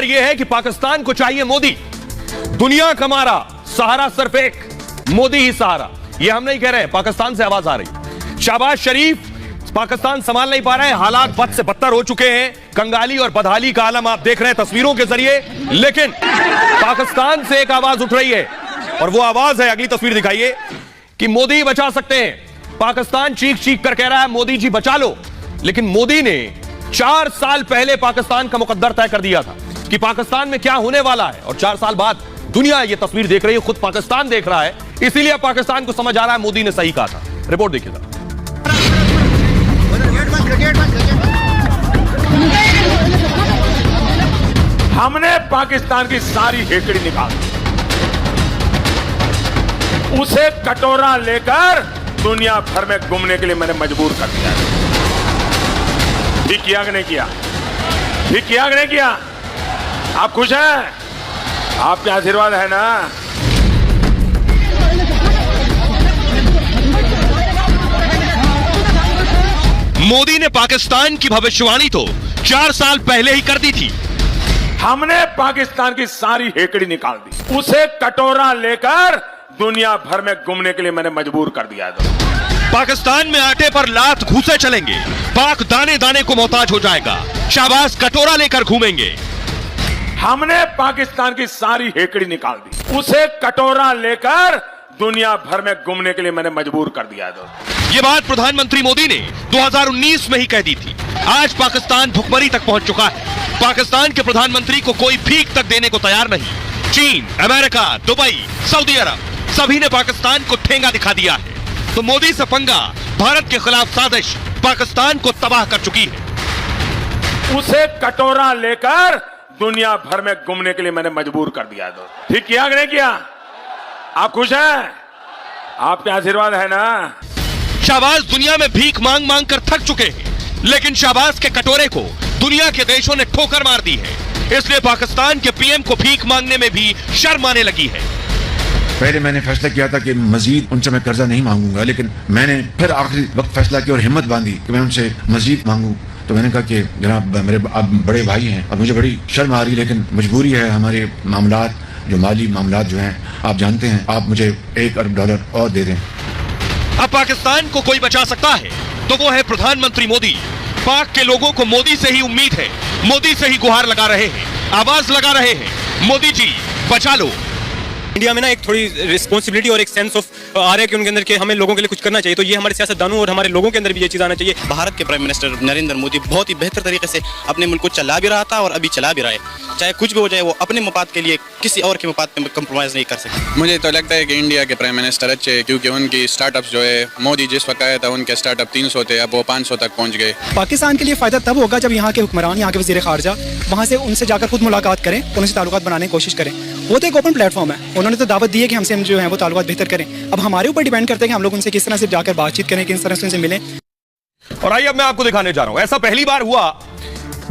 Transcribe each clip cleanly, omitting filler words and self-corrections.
खबर यह है कि पाकिस्तान को चाहिए मोदी। दुनिया का हमारा सहारा सिर्फ एक, मोदी ही सहारा। यह हम नहीं कह रहे हैं, पाकिस्तान से आवाज आ रही। शहबाज शरीफ पाकिस्तान संभाल नहीं पा रहे हैं, हालात बद से बदतर हो चुके हैं। कंगाली और बदहाली का आलम आप देख रहे हैं तस्वीरों के जरिए। लेकिन पाकिस्तान से एक आवाज उठ रही है और वो आवाज है, अगली तस्वीर दिखाइए, कि मोदी बचा सकते हैं। पाकिस्तान चीख चीख कर कह रहा है मोदी जी बचा लो। लेकिन मोदी ने 4 साल पहले पाकिस्तान का मुकद्दर तय कर दिया था कि पाकिस्तान में क्या होने वाला है, और 4 साल बाद दुनिया ये तस्वीर देख रही है, खुद पाकिस्तान देख रहा है। इसीलिए पाकिस्तान को समझ आ रहा है मोदी ने सही कहा था। रिपोर्ट देखिएगा। हमने पाकिस्तान की सारी हेकड़ी निकाल दी, उसे कटोरा लेकर दुनिया भर में घूमने के लिए मैंने मजबूर कर दिया। ठीक किया कि नहीं किया? ठीक किया कि नहीं किया? आप खुश हैं? आपके आशीर्वाद है ना? मोदी ने पाकिस्तान की भविष्यवाणी तो 4 साल पहले ही कर दी थी। हमने पाकिस्तान की सारी हेकड़ी निकाल दी, उसे कटोरा लेकर दुनिया भर में घूमने के लिए मैंने मजबूर कर दिया। पाकिस्तान में आटे पर लात घूसे चलेंगे, पाक दाने दाने को मोहताज हो जाएगा, शहबाज कटोरा लेकर घूमेंगे। हमने पाकिस्तान की सारी हेकड़ी निकाल दी, उसे कटोरा लेकर दुनिया भर में घूमने के लिए मैंने मजबूर कर दिया। ये बात प्रधानमंत्री मोदी ने 2019 में ही कह दी थी। आज पाकिस्तान भुखमरी तक पहुंच चुका है। पाकिस्तान के प्रधानमंत्री को कोई भीख तक देने को तैयार नहीं। चीन, अमेरिका, दुबई, सऊदी अरब सभी ने पाकिस्तान को ठेंगा दिखा दिया है। तो मोदी से पंगा, भारत के खिलाफ साजिश पाकिस्तान को तबाह कर चुकी है। उसे कटोरा लेकर दुनिया भर में घूमने के लिए मैंने मजबूर कर दिया। ठीक किया कि नहीं किया? आप खुश हैं? आपके आशीर्वाद है ना? शहबाज दुनिया में भीख मांग मांग कर थक चुके हैं, लेकिन शहबाज के कटोरे को दुनिया के देशों ने ठोकर मार दी है। इसलिए पाकिस्तान के पीएम को भीख मांगने में भी शर्म आने लगी है। पहले मैंने फैसला किया था कि मजीद उनसे मैं कर्जा नहीं मांगूंगा, लेकिन मैंने फिर आखिरी वक्त फैसला किया और हिम्मत बांधी कि मैं उनसे मजीद मांगू। तो मैंने कहा कि जनाब मेरे आप बड़े भाई हैं और मुझे बड़ी शर्म आ रही, लेकिन मजबूरी है, हमारे मामलात जो माली मामलात जो हैं आप जानते हैं, आप मुझे $1 अरब और दे दें। अब पाकिस्तान को कोई बचा सकता है तो वो है प्रधानमंत्री मोदी। पाक के लोगों को मोदी से ही उम्मीद है, मोदी से ही गुहार लगा रहे हैं, आवाज लगा रहे हैं, मोदी जी बचा लो। इंडिया में ना एक थोड़ी रिस्पॉन्सिबिलिटी और एक सेंस ऑफ आ रहा है कि उनके अंदर के हमें लोगों के लिए कुछ करना चाहिए। तो ये हमारे सियासतदानों और हमारे लोगों के अंदर भी ये चीज़ आना चाहिए। भारत के प्राइम मिनिस्टर नरेंद्र मोदी बहुत ही बेहतर तरीके से अपने मुल्क को चला भी रहा था और अभी चला भी रहा है। चाहे कुछ भी हो जाए, वो अपने मफाद के लिए किसी और के मफाद पे कंप्रोमाइज़ नहीं कर सकते। मुझे तो लगता है कि इंडिया के प्राइम मिनिस्टर अच्छे हैं, क्योंकि उनकी स्टार्टअप्स जो है, मोदी जिस वक्त आया था उनके स्टार्टअप 300 थे, अब वो 500 तक पहुँच गए। पाकिस्तान के लिए फ़ायदा तब होगा जब यहाँ के हुक्मरान, यहाँ के वज़ीर ख़ारजा वहाँ से उनसे जाकर खुद मुलाकात करें, उनसे ताल्लुकात बनाने की कोशिश करें। वो तो एक ओपन प्लेटफॉर्म है, उन्होंने तो दावत दी है कि हमसे हम जो है वो ताल्लुकात बेहतर करें। अब हमारे ऊपर डिपेंड करते हैं कि हम लोग उनसे किस तरह से जाकर बातचीत करें, किस तरह से उनसे मिलें। और आइए अब मैं आपको दिखाने जा रहा हूं, ऐसा पहली बार हुआ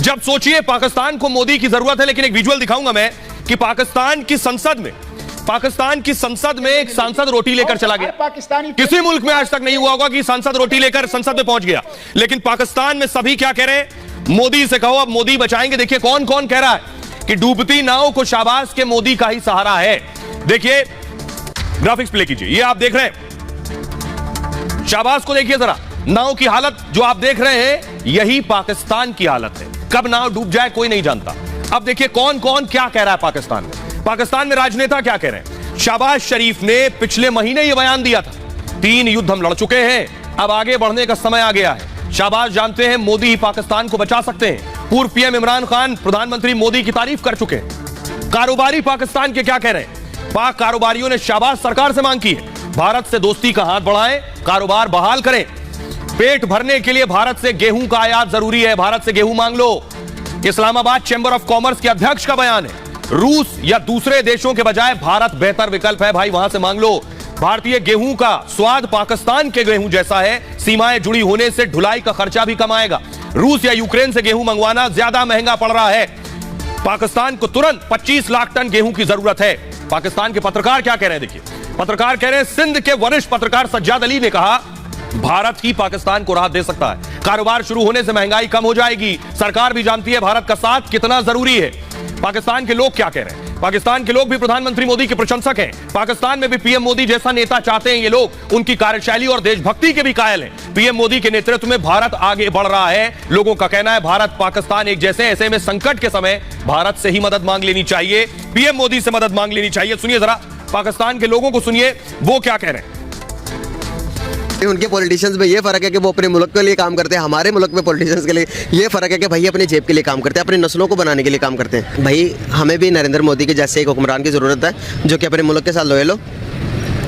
जब सोचिए पाकिस्तान को मोदी की जरूरत है। लेकिन एक विजुअल दिखाऊंगा मैं कि पाकिस्तान की संसद में एक सांसद रोटी लेकर चला गया। किसी मुल्क में आज तक नहीं हुआ होगा कि सांसद रोटी लेकर संसद में पहुंच गया। लेकिन पाकिस्तान में सभी क्या कह रहे हैं? मोदी से कहो अब मोदी बचाएंगे। देखिए कौन कौन कह रहा है कि डूबती नाव को शाबाश के मोदी का ही सहारा है। देखिए ग्राफिक्स प्ले कीजिए, ये आप देख रहे हैं, शाबाश को देखिए जरा। नाव की हालत जो आप देख रहे हैं, यही पाकिस्तान की हालत है। कब नाव डूब जाए कोई नहीं जानता। अब देखिए कौन कौन क्या कह रहा है पाकिस्तान में राजनेता क्या कह रहे हैं। शहबाज शरीफ ने पिछले महीने यह बयान दिया था, 3 युद्ध हम लड़ चुके हैं, अब आगे बढ़ने का समय आ गया है। शहबाज जानते हैं मोदी ही पाकिस्तान को बचा सकते हैं। पूर्व पीएम इमरान खान प्रधानमंत्री मोदी की तारीफ कर चुके हैं। कारोबारी पाकिस्तान के क्या कह रहे हैं? पाक कारोबारियों ने शहबाज सरकार से मांग की है, भारत से दोस्ती का हाथ बढ़ाएं, कारोबार बहाल करें। पेट भरने के लिए भारत से गेहूं का आयात जरूरी है, भारत से गेहूं मांग लो। इस्लामाबाद चैंबर ऑफ कॉमर्स के अध्यक्ष का बयान है, रूस या दूसरे देशों के बजाय भारत बेहतर विकल्प है, भाई वहां से मांग लो। भारतीय गेहूं का स्वाद पाकिस्तान के गेहूं जैसा है, सीमाएं जुड़ी होने से ढुलाई का खर्चा भी कम आएगा। रूस या यूक्रेन से गेहूं मंगवाना ज्यादा महंगा पड़ रहा है। पाकिस्तान को तुरंत 25 लाख टन गेहूं की जरूरत है। पाकिस्तान के पत्रकार क्या कह रहे हैं? देखिए पत्रकार कह रहे हैं, सिंध के वरिष्ठ पत्रकार सज्जाद अली ने कहा भारत ही पाकिस्तान को राहत दे सकता है, कारोबार शुरू होने से महंगाई कम हो जाएगी। सरकार भी जानती है भारत का साथ कितना जरूरी है। पाकिस्तान के लोग क्या कह रहे हैं? पाकिस्तान के लोग भी प्रधानमंत्री मोदी के प्रशंसक हैं। पाकिस्तान में भी पीएम मोदी जैसा नेता चाहते हैं ये लोग। उनकी कार्यशैली और देशभक्ति के भी कायल हैं। पीएम मोदी के नेतृत्व में भारत आगे बढ़ रहा है। लोगों का कहना है भारत पाकिस्तान एक जैसे, ऐसे में संकट के समय भारत से ही मदद मांग लेनी चाहिए, पीएम मोदी से मदद मांग लेनी चाहिए। सुनिए जरा पाकिस्तान के लोगों को, सुनिए वो क्या कह रहे हैं। उनके पॉलिटिशियंस में ये फर्क है कि वो अपने मुल्क के लिए काम करते हैं, हमारे मुल्क में पॉलिटिशियंस के लिए ये फर्क है कि भाई अपने जेब के लिए काम करते हैं, अपनी नस्लों को बनाने के लिए काम करते हैं। भाई हमें भी नरेंद्र मोदी के जैसे एक हुक्मरान की जरूरत है जो कि अपने मुल्क के साथ लॉयल हो।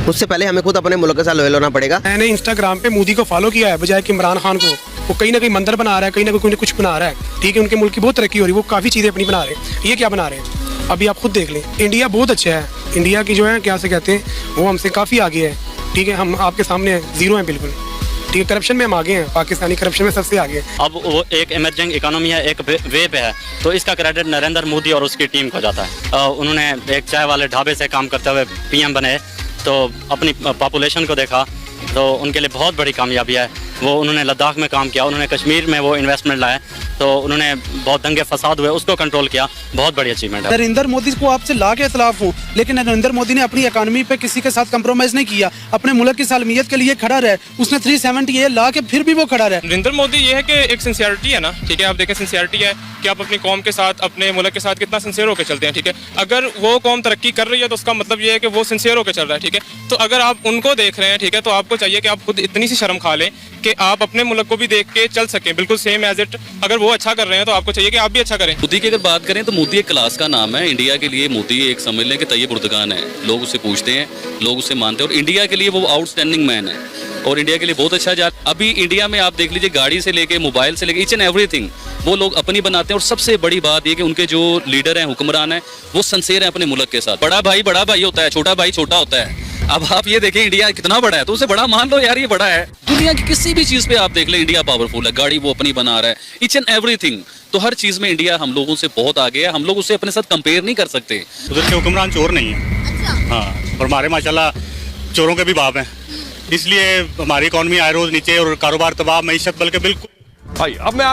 उससे पहले हमें खुद अपने मुल्क के साथ लॉयल होना पड़ेगा। मैंने इंस्टाग्राम पे मोदी को फॉलो किया है बजाय कि इमरान खान को। वो कहीं ना कहीं मंदिर बना रहा है, कहीं ना कहीं कुछ बना रहा है। ठीक है, उनके मुल्क की बहुत तरक्की हो रही है, वो काफ़ी चीज़ें अपनी बना रहे हैं। ये क्या बना रहे हैं अभी आप खुद देख लें। इंडिया बहुत अच्छा है, इंडिया की जो है क्या से कहते हैं वो हमसे काफ़ी आगे है। ठीक है, हम आपके सामने जीरो हैं बिल्कुल। ठीक है, करप्शन में हम आगे हैं, पाकिस्तानी करप्शन में सबसे आगे हैं। अब वो एक इमर्जिंग इकोनॉमी है, एक वे पे है, तो इसका क्रेडिट नरेंद्र मोदी और उसकी टीम को जाता है। उन्होंने एक चाय वाले ढाबे से काम करते हुए पीएम बने, तो अपनी पॉपुलेशन को देखा, तो उनके लिए बहुत बड़ी कामयाबी है। वो उन्होंने लद्दाख में काम किया, उन्होंने कश्मीर में वो इन्वेस्टमेंट लाए, तो उन्होंने बहुत दंगे फसाद हुए उसको कंट्रोल किया। बहुत बड़ी अचीवमेंट है। नरेंद्र मोदी को आपसे ला के इख्तलाफ हूँ, लेकिन नरेंद्र मोदी ने अपनी इकानमी पे किसी के साथ कंप्रोमाइज नहीं किया, अपने मुल्क की सालमियत के लिए खड़ा रहे। उसने 370 ये ला के फिर भी वो खड़ा रहे। नरेंद्र मोदी ये है कि एक सिंसियरिटी है ना, ठीक है, आप देखें सिंसियरिटी है कि आप अपनी कौम के साथ, अपने मुल्क के साथ कितना सिंसियर होकर चलते हैं। ठीक है, अगर वो कौम तरक्की कर रही है तो उसका मतलब ये है कि वो सिंसियर होकर चल रहा है। ठीक है, तो अगर आप उनको देख रहे हैं, ठीक है, तो आपको चाहिए कि आप खुद इतनी सी शर्म खा लें कि आप अपने मुल्क को भी देख के चल सकें, बिल्कुल सेम एज इट। अगर वो अच्छा कर रहे हैं तो आपको चाहिए कि आप भी अच्छा करें। मोदी की अगर बात करें तो मोदी एक क्लास का नाम है। इंडिया के लिए मोदी एक समझ लें कि तैयब उर्दगान है। लोग उसे पूछते हैं, लोग उसे मानते हैं, और इंडिया के लिए वो आउटस्टैंडिंग मैन है और इंडिया के लिए बहुत अच्छा जा। अभी इंडिया में आप देख लीजिए, गाड़ी से लेके मोबाइल से लेके ईच एंड एवरीथिंग वो लोग अपनी बनाते हैं। और सबसे बड़ी बात ये कि उनके जो लीडर हैं, हुक्मरान हैं, वो सिंसियर हैं अपने मुल्क के साथ। बड़ा भाई होता है, छोटा भाई छोटा होता है। अब आप ये देखें इंडिया कितना बड़ा है, तो उसे बड़ा मान लो यार, ये बड़ा है। दुनिया की किसी भी चीज पे आप देख ले, इंडिया पावरफुल है। गाड़ी वो अपनी बना रहा है, ईच एंड एवरीथिंग। तो हर चीज में इंडिया हम लोगों से बहुत आगे है। हम लोग उसे अपने साथ कंपेयर नहीं कर सकते। उधर के हुक्मरान चोर नहीं है। हाँ, और हमारे माशाल्लाह चोरों के भी बाप हैं, इसलिए हमारी इकॉनमी आए रोज नीचे और कारोबार तबाह, मईशत बल्कि बिल्कुल। भाई अब मैं